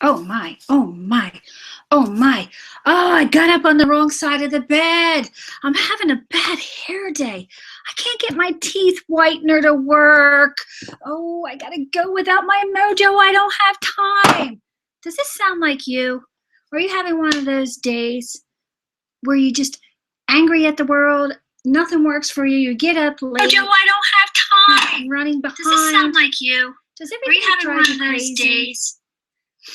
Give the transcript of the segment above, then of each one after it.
Oh my, oh my, oh my. Oh, I got up on the wrong side of the bed. I'm having a bad hair day. I can't get my teeth whitener to work. Oh, I gotta go without my Mojo. I don't have time. Does this sound like you? Are you having one of those days where you just angry at the world? Nothing works for you. You get up late. Mojo, I don't have time. Running behind. Does this sound like you? Does Are you everything having drive one you of those crazy? days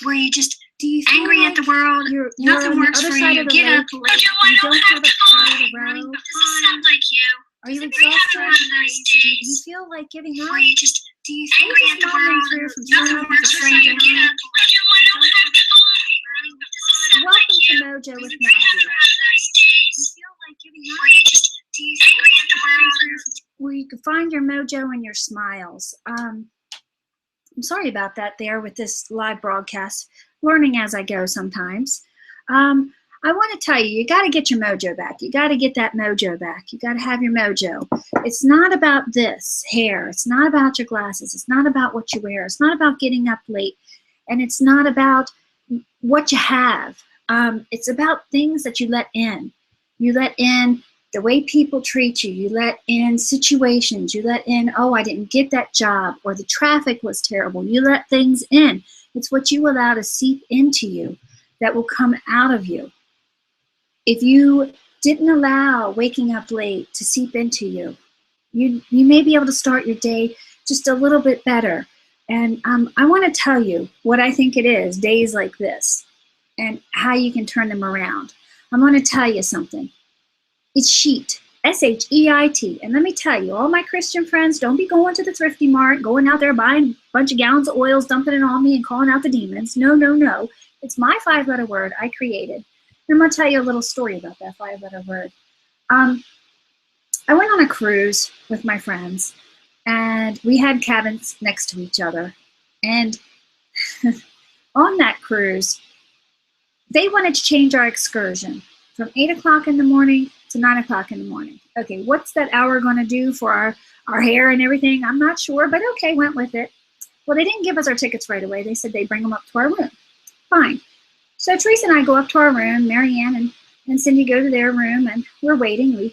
where you just Do you feel angry like at the world? you're Nothing on the works other for side you. of the Get up lake? late. Mojo, I You don't don't have have a car to time. row. Does this sound like you? Are you Are you exhausted? having one of those Do you days feel like giving up? where you just Do you feel angry just at the mumbling world? through from Nothing sun works to for you. Get sundown? up. Mojo, I don't have time. Does this sound like Welcome to you? Mojo with Are you Maggie. having one of those days You feel like giving up? where you just Do you feel angry just at the mumbling world? through where you can find your mojo and your smiles? I'm sorry about that there with this live broadcast. Learning as I go sometimes. I want to tell you, you got to get your mojo back. You got to get that mojo back. You got to have your mojo. It's not about this hair. It's not about your glasses. It's not about what you wear. It's not about getting up late. And it's not about what you have. It's about things that you let in. You let in the way people treat you. You let in situations. You let in, oh, I didn't get that job, or the traffic was terrible. You let things in. It's what you allow to seep into you that will come out of you. If you didn't allow waking up late to seep into you, you may be able to start your day just a little bit better. And I want to tell you what I think it is, days like this, and how you can turn them around. I'm going to tell you something. It's sheet, S-H-E-I-T. And let me tell you, all my Christian friends, don't be going to the thrifty mart, going out there buying a bunch of gallons of oils, dumping it on me and calling out the demons. No, no, no. It's my 5-letter word I created. And I'm going to tell you a little story about that 5-letter word. I went on a cruise with my friends, and we had cabins next to each other. And on that cruise, they wanted to change our excursion from 8 o'clock in the morning to 9 o'clock in the morning. Okay, what's that hour going to do for our hair and everything? I'm not sure, but okay, went with it. Well, they didn't give us our tickets right away. They said they'd bring them up to our room. Fine. So Teresa and I go up to our room. Marianne and Cindy go to their room, and we're waiting. We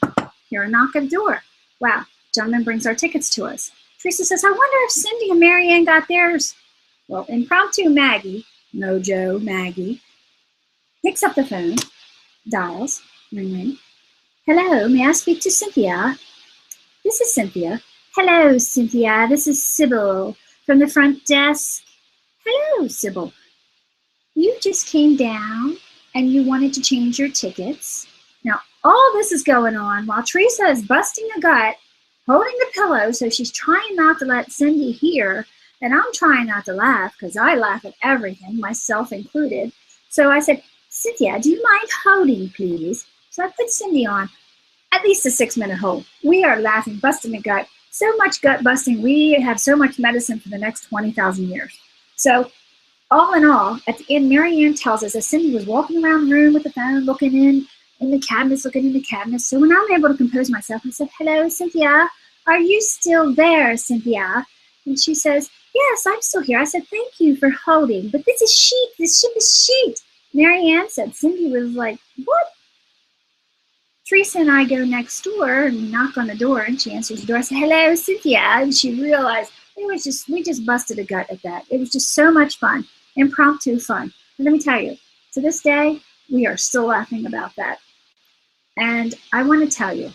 hear a knock at the door. Wow, gentleman brings our tickets to us. Teresa says, I wonder if Cindy and Marianne got theirs. Well, impromptu Maggie, Mojo Maggie, picks up the phone, dials, ring ring. Hello, may I speak to Cynthia? This is Cynthia. Hello, Cynthia. This is Sybil from the front desk. Hello, Sybil. You just came down and you wanted to change your tickets. Now, all this is going on while Teresa is busting a gut, holding the pillow, so she's trying not to let Cindy hear, and I'm trying not to laugh because I laugh at everything, myself included. So I said, Cynthia, do you mind holding, please? So I put Cindy on at least a 6-minute hold. We are laughing, busting a gut. So much gut busting, we have so much medicine for the next 20,000 years. So all in all, at the end, Marianne tells us that Cindy was walking around the room with the phone, looking in the cabinets, looking in the cabinets. So when I'm able to compose myself, I said, hello, Cynthia. Are you still there, Cynthia? And she says, yes, I'm still here. I said, thank you for holding, but this is sheet. This ship is sheet. Marianne said. Cindy was like, what? Teresa and I go next door and we knock on the door, and she answers the door. I said, hello, Cynthia. And she realized we just busted a gut at that. It was just so much fun, impromptu fun. And let me tell you, to this day, we are still laughing about that. And I want to tell you,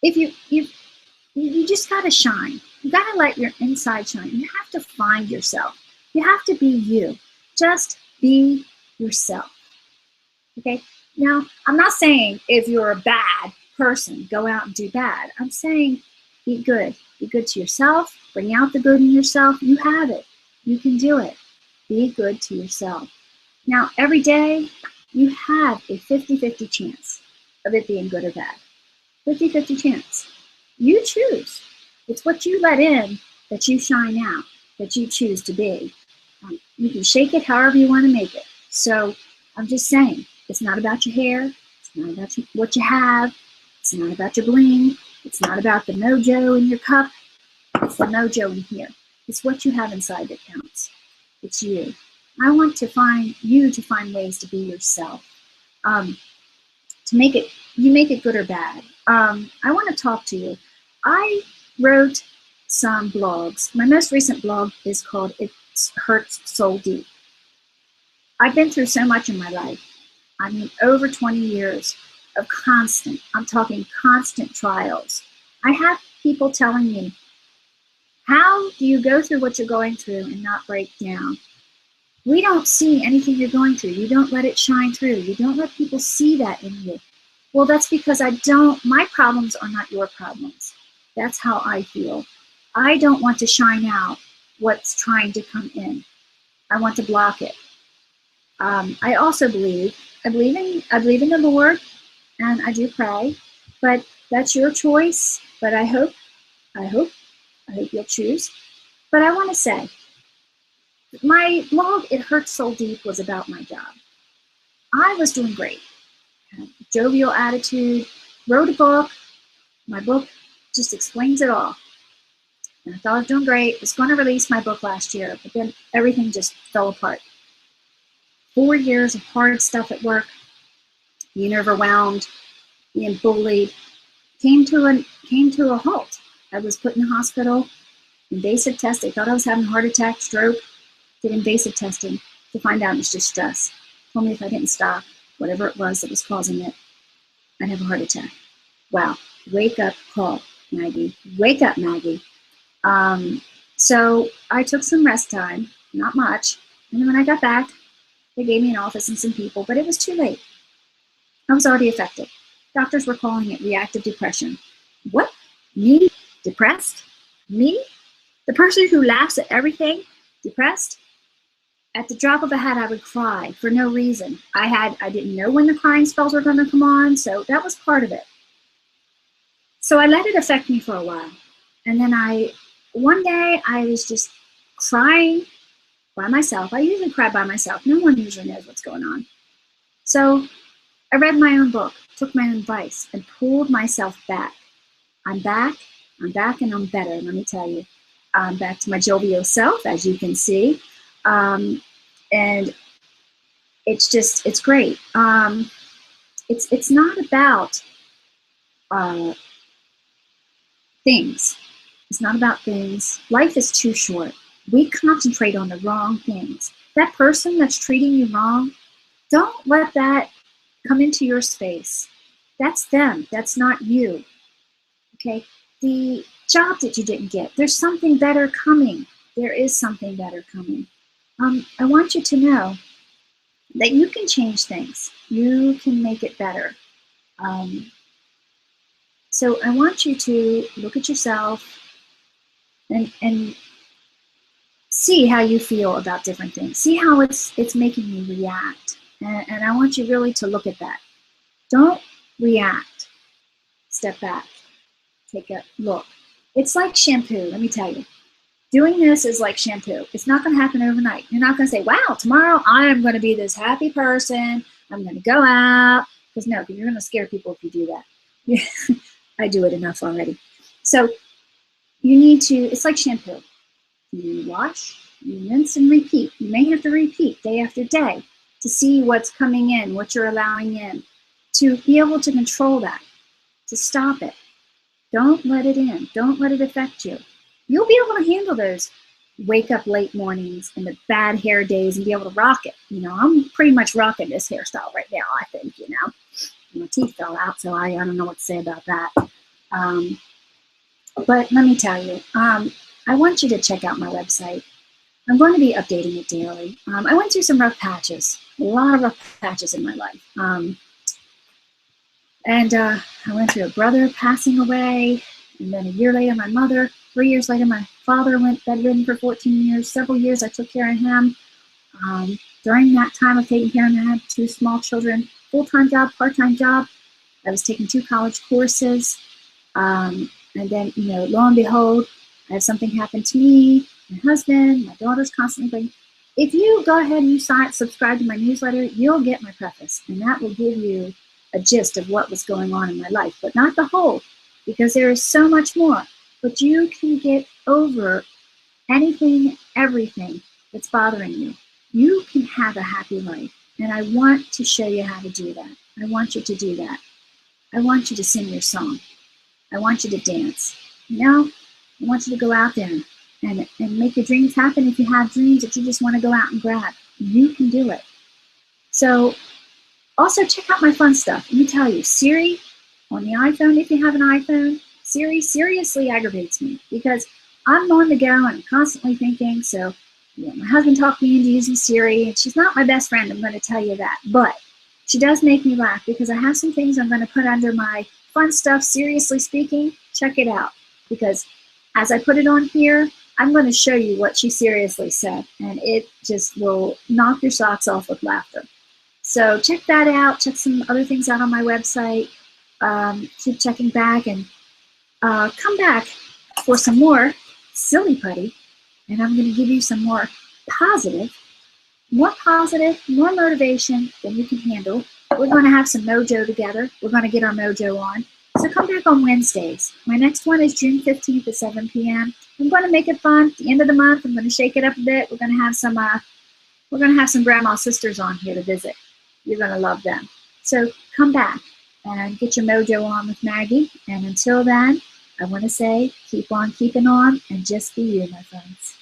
if you just got to shine. You got to let your inside shine. You have to find yourself. You have to be you. Just be yourself. Okay? Now, I'm not saying if you're a bad person, go out and do bad. I'm saying be good. Be good to yourself. Bring out the good in yourself. You have it. You can do it. Be good to yourself. Now, every day, you have a 50-50 chance of it being good or bad. 50-50 chance. You choose. It's what you let in that you shine out, that you choose to be. You can shake it however you want to make it. So I'm just saying, it's not about your hair. It's not about what you have. It's not about your bling. It's not about the mojo in your cup. It's the mojo in here. It's what you have inside that counts. It's you. I want to find you to find ways to be yourself. To make it, you make it good or bad. I want to talk to you. I wrote some blogs. My most recent blog is called It Hurts So Deep. I've been through so much in my life. I mean, over 20 years of constant, I'm talking constant trials. I have people telling me, how do you go through what you're going through and not break down? We don't see anything you're going through. You don't let it shine through. You don't let people see that in you. Well, that's because my problems are not your problems. That's how I feel. I don't want to shine out what's trying to come in. I want to block it. I also believe in the Lord, and I do pray, but that's your choice. But I hope you'll choose. But I want to say, my blog, It Hurts So Deep, was about my job. I was doing great. Jovial attitude, wrote a book. My book just explains it all. And I thought I was doing great. I was going to release my book last year, but then everything just fell apart. 4 years of hard stuff at work, being overwhelmed, being bullied, came to a halt. I was put in the hospital, invasive test. They thought I was having a heart attack, stroke. Did invasive testing to find out it's just stress. Told me if I didn't stop, whatever it was that was causing it, I'd have a heart attack. Wow, wake up call, Maggie. Wake up, Maggie. So I took some rest time, not much. And then when I got back, they gave me an office and some people, but it was too late. I was already affected. Doctors were calling it reactive depression. What? Me? Depressed? Me? The person who laughs at everything? Depressed? At the drop of a hat, I would cry for no reason. I didn't know when the crying spells were going to come on, so that was part of it. So I let it affect me for a while. And then one day I was just crying by myself. I usually cry by myself. No one usually knows what's going on. So I read my own book, took my own advice, and pulled myself back. I'm back, and I'm better, let me tell you. I'm back to my jovial self, as you can see. And it's great. It's not about things. It's not about things. Life is too short. We concentrate on the wrong things. That person that's treating you wrong, don't let that come into your space. That's them. That's not you. Okay? The job that you didn't get, there's something better coming. There is something better coming. I want you to know that you can change things. You can make it better. So I want you to look at yourself and see how you feel about different things. See how it's making you react. And I want you really to look at that. Don't react. Step back. Take a look. It's like shampoo, let me tell you. Doing this is like shampoo. It's not going to happen overnight. You're not going to say, wow, tomorrow I am going to be this happy person. I'm going to go out. Because no, you're going to scare people if you do that. I do it enough already. So you need to, it's like shampoo. You wash, you rinse and repeat. You may have to repeat day after day to see what's coming in, what you're allowing in, to be able to control that, to stop it. Don't let it in. Don't let it affect you. You'll be able to handle those wake up late mornings and the bad hair days and be able to rock it. You know, I'm pretty much rocking this hairstyle right now, I think, you know. My teeth fell out, so I don't know what to say about that. But let me tell you, I want you to check out my website. I'm going to be updating it daily. I went through some rough patches, a lot of rough patches in my life. And I went through a brother passing away, and then a year later, my mother. 3 years later, my father went bedridden for 14 years. Several years, I took care of him. During that time of taking care of him, I had 2 small children, full-time job, part-time job. I was taking 2 college courses. And then, you know, lo and behold, I have something happen to me, my husband, my daughter's constantly going. If you go ahead and you subscribe to my newsletter, you'll get my preface, and that will give you a gist of what was going on in my life, but not the whole, because there is so much more. But you can get over anything, everything that's bothering you. You can have a happy life. And I want to show you how to do that. I want you to do that. I want you to sing your song. I want you to dance. You know, I want you to go out there and make your dreams happen. If you have dreams that you just want to go out and grab, you can do it. So also check out my fun stuff. Let me tell you, Siri on the iPhone, if you have an iPhone, Siri seriously aggravates me because I'm on the go and I'm constantly thinking. So my husband talked me into using Siri, and she's not my best friend, I'm going to tell you that. But she does make me laugh because I have some things I'm going to put under my fun stuff, seriously speaking. Check it out, because as I put it on here, I'm going to show you what she seriously said, and it just will knock your socks off with laughter. So check that out. Check some other things out on my website. Keep checking back, and come back for some more silly putty, and I'm going to give you some more positive, more motivation than you can handle. We're going to have some mojo together. We're going to get our mojo on. So come back on Wednesdays. My next one is June 15th at 7 p.m. I'm going to make it fun. At the end of the month, I'm going to shake it up a bit. We're going to have some grandma sisters on here to visit. You're going to love them. So come back and get your mojo on with Maggie. And until then, I want to say keep on keeping on and just be you, my friends.